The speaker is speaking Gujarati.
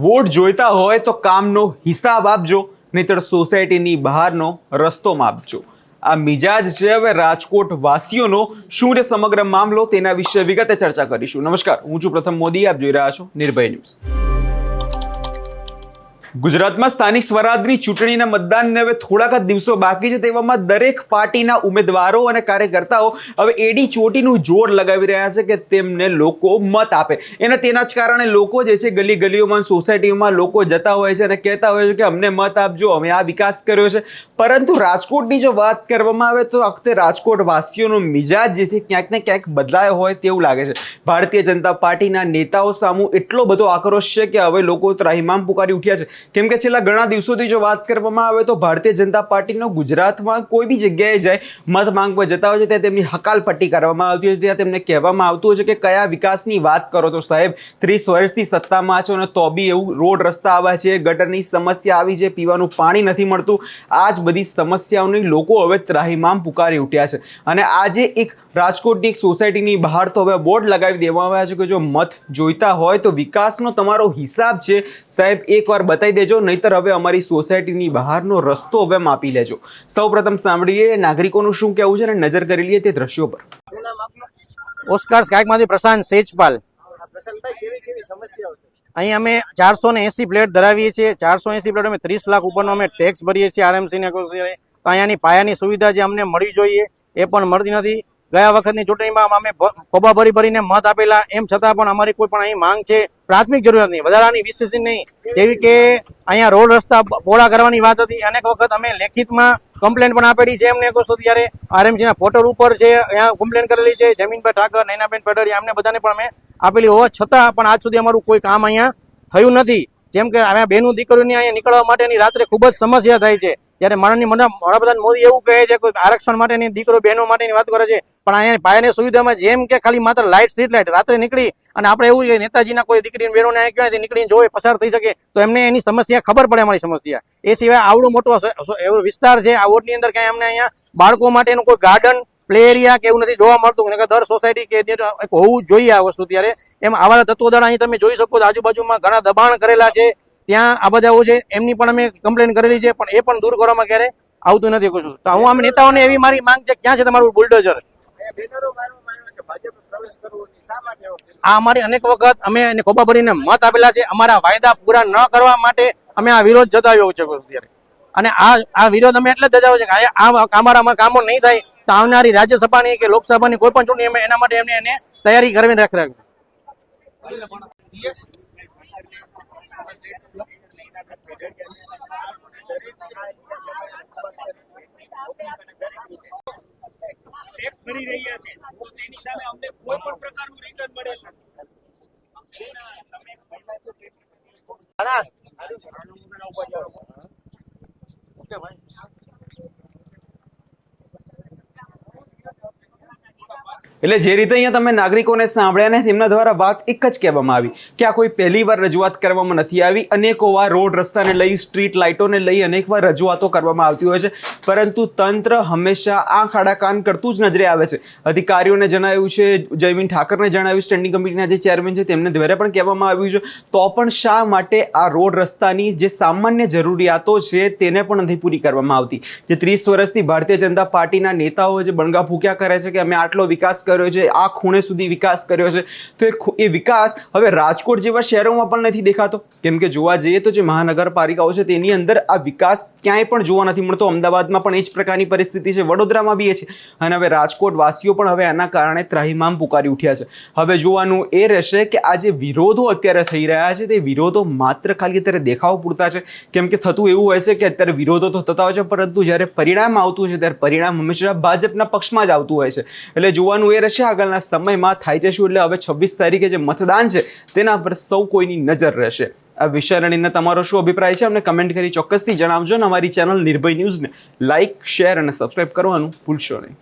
વોટ જોઈતા હોય તો કામનો હિસાબ આપજો, નહીતર સોસાયટીની બહારનો રસ્તો માપજો. આ મિજાજ છે હવે રાજકોટ વાસીઓનો. શું છે સમગ્ર મામલો, તેના વિશે વિગતે ચર્ચા કરીશું. નમસ્કાર, હું છું પ્રથમ મોદી, આપ જોઈ રહ્યા છો નિર્ભય ન્યૂઝ. ગુજરાતમાં સ્થાનિક સ્વરાજની ચૂંટણીના મતદાનને હવે થોડાક જ દિવસો બાકી છે. તેવામાં દરેક પાર્ટીના ઉમેદવારો અને કાર્યકર્તાઓ હવે એડી ચોટીનું જોર લગાવી રહ્યા છે કે તેમને લોકો મત આપે. તેના જ કારણે લોકો જે છે ગલી ગલીઓમાં, સોસાયટીઓમાં લોકો જતા હોય છે અને કહેતા હોય છે કે અમને મત આપજો, અમે આ વિકાસ કર્યો છે. પરંતુ રાજકોટની જો વાત કરવામાં આવે તો વખતે રાજકોટ વાસીઓનો મિજાજ જે છે ક્યાંક ને ક્યાંક બદલાયો હોય તેવું લાગે છે. ભારતીય જનતા પાર્ટીના નેતાઓ સામે એટલો બધો આક્રોશ છે કે હવે લોકો ત્રાહિમામ પુકારી ઉઠ્યા છે. કેમ કે છેલ્લા ઘણા દિવસોથી જો વાત કરવામાં આવે તો ભારતીય જનતા પાર્ટીનો ગુજરાતમાં કોઈ બી જગ્યાએ જાય, મત માંગવા જતા હોય છે ત્યાં તેમની હકાલપટ્ટી કરવામાં આવતી હોય છે. ત્યાં તેમને કહેવામાં આવતું હોય છે કે કયા વિકાસની વાત કરો તો સાહેબ, 30 વર્ષથી સત્તામાં છો અને તો બી એવું રોડ રસ્તા આવ્યા છે, ગટરની સમસ્યા આવી છે, પીવાનું પાણી નથી મળતું. આ જ બધી સમસ્યાઓની લોકો હવે ત્રાહિમામ પુકારી ઉઠ્યા છે. અને આજે એક રાજકોટની એક સોસાયટીની બહાર તો હવે બોર્ડ લગાવી દેવામાં આવ્યા છે કે જો મત જોઈતા હોય તો વિકાસનો તમારો હિસાબ છે સાહેબ એકવાર બતાવી દેજો, નહીતર હવે અમારી સોસાયટીની બહારનો રસ્તો હવે માપી લેજો. સૌપ્રથમ સાંભળીએ નાગરિકોનું શું કહેવું છે અને નજર કરી લઈએ તે દ્રશ્યો પર. ઓસ્કાર સ્કાયકમાંથી પ્રશાંત સેજપાલ. અહીં અમે 480 ફ્લેટ ધરાવીએ છીએ. 480 ફ્લેટ અમે 30 લાખ ઉપરનો અમે ટેક્સ ભરીએ છીએ આરએમસી ને. તો અહીંયાની પાયાની સુવિધા જે અમને મળવી જોઈએ એ પણ મળતી નથી. ગયા વખતની ચૂંટણીમાં અમે ખોબા ભરીને મત આપેલા, એમ છતાં પણ અમારી કોઈ પણ અહીં માંગ છે પ્રાથમિક જરૂરિયાત નહીં, વધારાની વિશેષ નહીં, જેવી કે અહીંયા રોડ રસ્તા પહોળા કરવાની વાત હતી. અનેક વખત અમે લેખિતમાં કમ્પ્લેન પણ આપેલી છે એમને કહો ત્યારે આરએમસી ના પોર્ટલ ઉપર છે, અહીંયા કમ્પ્લેન કરેલી છે. જમીનભાઈ ઠાકર, નૈનાબેન પટેલ, અમને બધાને પણ અમે આપેલી હોવા છતાં પણ આજ સુધી અમારું કોઈ કામ અહીંયા થયું નથી. જેમ કે અહીંયા બેનું દીકરીઓની અહીંયા નીકળવા માટેની રાત્રે ખૂબ જ સમસ્યા થાય છે. ત્યારે વડાપ્રધાન મોદી એવું કહે છે કે આરક્ષણ માટેની દીકરો બહેનો માટેની વાત કરે છે, પણ અહીંયા પાયાની સુવિધામાં જેમ કે ખાલી માત્ર લાઇટ, સ્ટ્રીટ લાઇટ રાત્રે નીકળી અને આપણે એવું છે નેતાજીના કોઈ દીકરીને બહેનોને અહીંયા ક્યાંથી નીકળીને જોવે પસાર થઈ શકે તો એમને એની સમસ્યા ખબર પડે, અમારી સમસ્યા. એ સિવાય આવડો મોટો એવો વિસ્તાર છે આ વોર્ડની અંદર, ક્યાંય અમને અહીંયા બાળકો માટેનું કોઈ ગાર્ડન, પ્લે એરિયા કે એવું નથી જોવા મળતું. દર સોસાયટી કે હોવું જોઈએ આ વસ્તુ. ત્યારે એમ આવા તત્વો દ્વારા અહીં તમે જોઈ શકો આજુબાજુમાં ઘણા દબાણ કરેલા છે. ત્યાં આ બધા છે એમની પણ અમે કમ્પ્લેન કરેલી છે, પણ એ પણ દૂર કરવામાં ક્યારે આવતું નથી કશું. તો હું આમ નેતાઓને એવી મારી માંગ છે, ક્યાં છે તમારું બુલડોઝર? આ અમારી અનેક વખત અમે એને ખોબા ભરીને મત આપેલા છે. અમારા વાયદા પૂરા ન કરવા માટે અમે આ વિરોધ જતાવ્યો છે ત્યારે. અને આ વિરોધ અમે એટલે જ જતાવ્યો છે કે આ અમારા કામો નહીં થાય તો આવનારી રાજ્યસભાની કે લોકસભાની કોઈ પણ ચૂંટણી અમે એના માટે એને તૈયારી કરીને રાખી. ટેક્સ ભરી રહ્યા છે તો તેની સામે અમને કોઈ પણ પ્રકારનું રિટર્ન મળેલ નથી. એટલે જે રીતે અહીંયા તમે નાગરિકોને સાંભળ્યા ને તેમના દ્વારા વાત એક જ કહેવામાં આવી કે આ કોઈ પહેલી વાર રજૂઆત કરવામાં નથી આવી. અનેકો વાર રોડ રસ્તાને લઈ, સ્ટ્રીટ લાઇટોને લઈ અનેક વાર રજૂઆતો કરવામાં આવતી હોય છે, પરંતુ તંત્ર હંમેશા આંખ આડા કાન કરતું જ નજરે આવે છે. અધિકારીઓને જણાવ્યું છે, જયમીન ઠાકરને જણાવ્યું, સ્ટેન્ડિંગ કમિટીના જે ચેરમેન છે તેમને દ્વારા પણ કહેવામાં આવ્યું છે, તો પણ શા માટે આ રોડ રસ્તાની જે સામાન્ય જરૂરિયાતો છે તેને પણ નથી પૂરી કરવામાં આવતી? જે 30 વર્ષથી ભારતીય જનતા પાર્ટીના નેતાઓ જે બણગા ફૂંક્યા કરે છે કે અમે આટલો વિકાસ કર્યો છે, આ ખૂણે સુધી વિકાસ કર્યો છે, તો એ વિકાસ હવે રાજકોટ જેવા શહેરોમાં પણ નથી દેખાતો. કેમ કે જોવા જઈએ તો જે મહાનગરપાલિકાઓ છે તેની અંદર આ વિકાસ ક્યાંય પણ જોવા નથી મળતો. અમદાવાદમાં પણ એ જ પ્રકારની પરિસ્થિતિ છે, વડોદરામાં બી એ છે. અને હવે રાજકોટ વાસીઓ પણ હવે આના કારણે ત્રાહિમામ પુકારી ઉઠ્યા છે. હવે જોવાનું એ રહેશે કે આ જે વિરોધો અત્યારે થઈ રહ્યા છે તે વિરોધો માત્ર ખાલી અત્યારે દેખાવ પૂરતા છે. કેમ કે થતું એવું હોય છે કે અત્યારે વિરોધો તો થતા હોય છે, પરંતુ જ્યારે પરિણામ આવતું છે ત્યારે પરિણામ હંમેશા ભાજપના પક્ષમાં જ આવતું હોય છે. એટલે જોવાનું એ રહેશે આગળના સમયમાં થાય છે શું. એટલે હવે 26 તારીખે જે મતદાન છે તેના પર સૌ કોઈની નજર રહેશે. આ વિષય લઈને તમારો શું અભિપ્રાય છે અમને કમેન્ટ કરી ચોક્કસથી જણાવજો. અને અમારી ચેનલ નિર્ભય ન્યૂઝને લાઇક, શેર અને સબસ્ક્રાઇબ કરવાનું ભૂલશો નહીં.